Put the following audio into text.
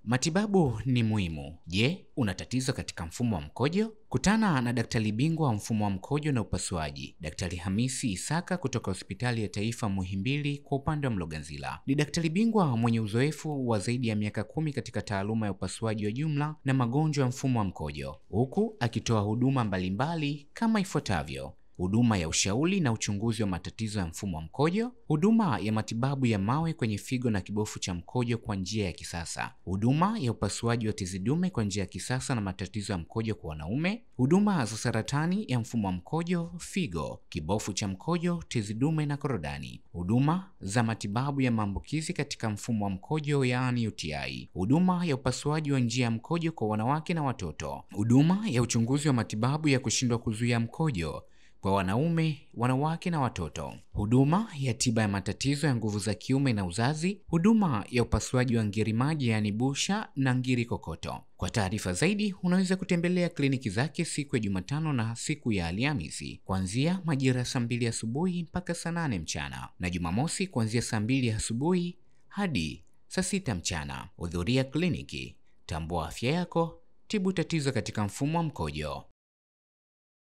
Matibabu ni muhimu. Je, una tatizo katika mfumo wa mkojo? Kutana na daktari bingwa wa mfumo wa mkojo na upasuaji, Daktari Hamisi Isaka kutoka Hospitali ya Taifa Muhimbili kwa upande wa Mloganzila. Ni daktari bingwa mwenye uzoefu wa zaidi ya miaka 10 katika taaluma ya upasuaji wa jumla na magonjwa ya mfumo wa mkojo, huku akitoa huduma mbalimbali kama ifuatavyo: huduma ya ushauri na uchunguzi wa matatizo ya mfumo wa mkojo, huduma ya matibabu ya mawe kwenye figo na kibofu cha mkojo kwa njia ya kisasa, huduma ya upasuaji wa tezi dume kwa njia ya kisasa na matatizo ya mkojo kwa wanaume, huduma za saratani ya mfumo wa mkojo, figo, kibofu cha mkojo, tezi dume na korodani, huduma za matibabu ya maambukizi katika mfumo wa mkojo yaani UTI, huduma ya upasuaji wa njia ya mkojo kwa wanawake na watoto, huduma ya uchunguzi wa matibabu ya kushindwa kuzuia mkojo kwa wanaume, wanawake na watoto, huduma ya tiba ya matatizo ya nguvu za kiume na uzazi, huduma ya upasuaji wa ngiri maji yaani busha na ngiri kokoto. Kwa taarifa zaidi unaweza kutembelea kliniki zake siku ya Jumatano na siku ya Alhamisi kuanzia majira ya saa 2 asubuhi mpaka saa 8 mchana na Jumamosi kuanzia saa 2 asubuhi hadi saa 6 mchana. Hudhuria kliniki, tambua afya yako, tibu tatizo katika mfumo wa mkojo.